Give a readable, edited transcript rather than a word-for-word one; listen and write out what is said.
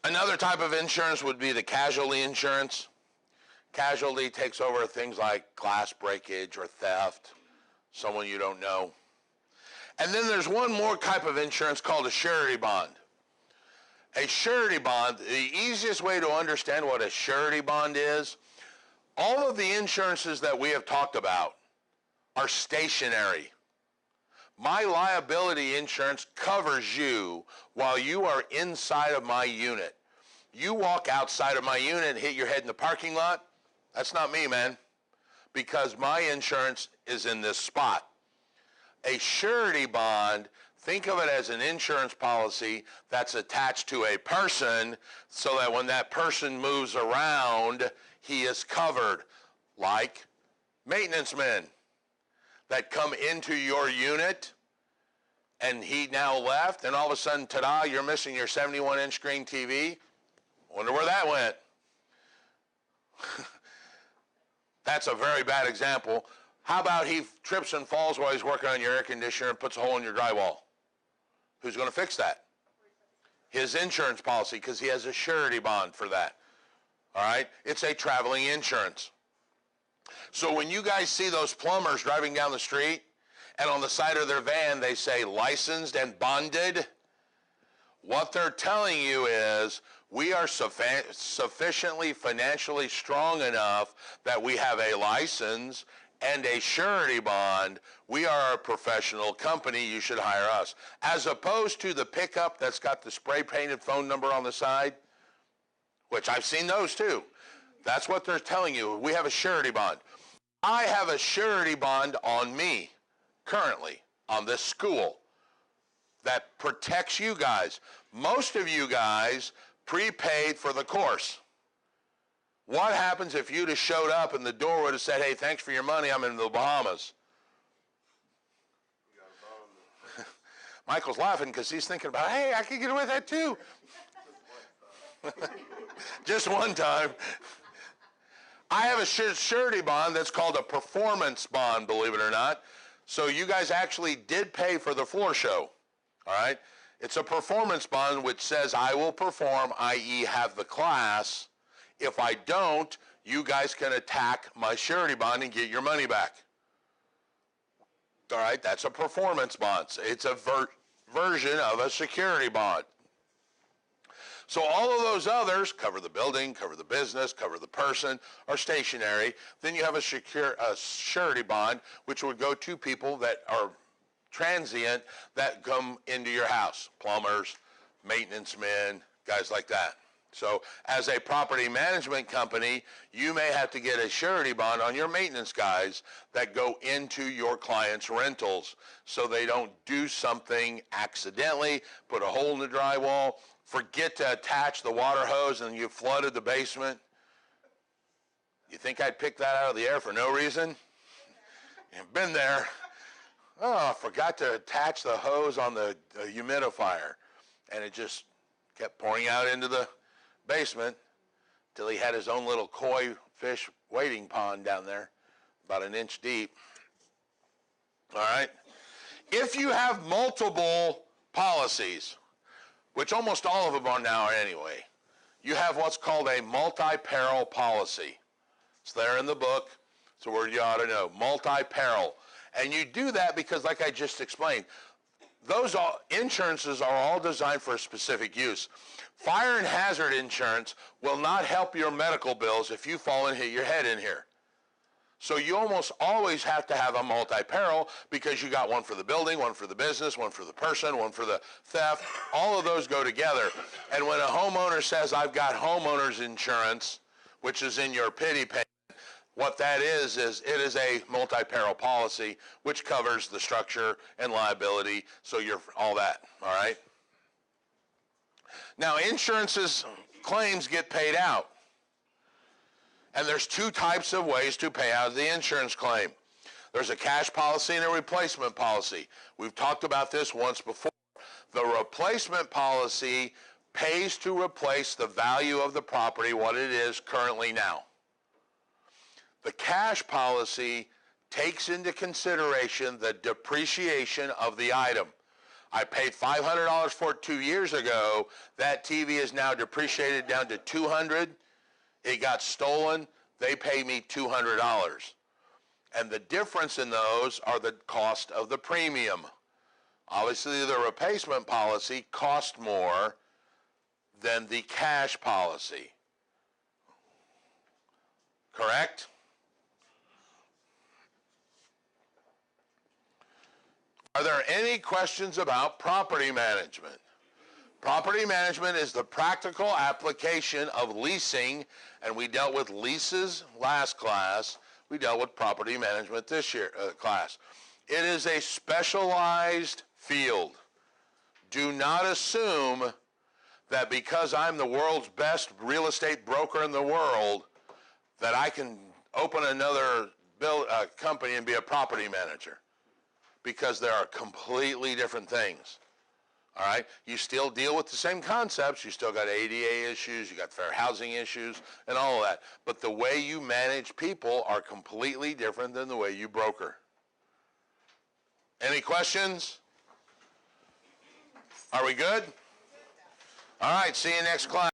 Another type of insurance would be the casualty insurance. Casualty takes over things like glass breakage or theft, someone you don't know. And then there's one more type of insurance called a surety bond. A surety bond, the easiest way to understand what a surety bond is, all of the insurances that we have talked about are stationary. My liability insurance covers you while you are inside of my unit. You walk outside of my unit and hit your head in the parking lot, that's not me, man, because my insurance is in this spot. A surety bond, think of it as an insurance policy that's attached to a person so that when that person moves around, he is covered, like maintenance men that come into your unit and he now left and all of a sudden, ta-da, you're missing your 71-inch screen TV. Wonder where that went. That's a very bad example. How about he trips and falls while he's working on your air conditioner and puts a hole in your drywall? Who's going to fix that? His insurance policy, because he has a surety bond for that. All right? It's a traveling insurance. So when you guys see those plumbers driving down the street and on the side of their van they say licensed and bonded, what they're telling you is we are sufficiently financially strong enough that we have a license and a surety bond. We are a professional company. You should hire us. As opposed to the pickup that's got the spray painted phone number on the side, which I've seen those too. That's what they're telling you. We have a surety bond. I have a surety bond on me currently on this school that protects you guys. Most of you guys prepaid for the course. What happens if you'd have showed up and the door would have said, hey, thanks for your money, I'm in the Bahamas? Michael's laughing because he's thinking about, hey, I could get away with that too. Just one time. I have a surety bond that's called a performance bond, believe it or not. So you guys actually did pay for the floor show, all right? It's a performance bond which says I will perform, i.e. have the class. If I don't, you guys can attack my surety bond and get your money back. All right, that's a performance bond. It's a version of a security bond. So all of those others cover the building, cover the business, cover the person, are stationary. Then you have a surety bond, which would go to people that are transient that come into your house, plumbers, maintenance men, guys like that. So as a property management company, you may have to get a surety bond on your maintenance guys that go into your clients' rentals so they don't do something accidentally, put a hole in the drywall, forget to attach the water hose and you flooded the basement. You think I'd pick that out of the air for no reason? You've been there. Oh, I forgot to attach the hose on the humidifier. And it just kept pouring out into the basement till he had his own little koi fish wading pond down there, about an inch deep. All right? If you have multiple policies, which almost all of them are now anyway, you have what's called a multi-peril policy. It's there in the book. It's a word you ought to know, multi-peril. And you do that because, like I just explained, those insurances are all designed for a specific use. Fire and hazard insurance will not help your medical bills if you fall and hit your head in here. So you almost always have to have a multi-peril because you got one for the building, one for the business, one for the person, one for the theft. All of those go together. And when a homeowner says, I've got homeowner's insurance, which is in your pity payment, what that is it is a multi-peril policy which covers the structure and liability, so you're all that, all right? Now, insurances claims get paid out. And there's two types of ways to pay out the insurance claim. There's a cash policy and a replacement policy. We've talked about this once before. The replacement policy pays to replace the value of the property, what it is currently now. The cash policy takes into consideration the depreciation of the item. I paid $500 for it 2 years ago. That TV is now depreciated down to $200. It got stolen. They pay me $200. And the difference in those are the cost of the premium. Obviously, the replacement policy cost more than the cash policy. Correct? Are there any questions about property management? Property management is the practical application of leasing, and we dealt with leases last class. We dealt with property management this year class. It is a specialized field. Do not assume that because I'm the world's best real estate broker in the world that I can open another company and be a property manager, because there are completely different things. All right? You still deal with the same concepts. You still got ADA issues, you got fair housing issues, and all of that. But the way you manage people are completely different than the way you broker. Any questions? Are we good? All right, see you next class.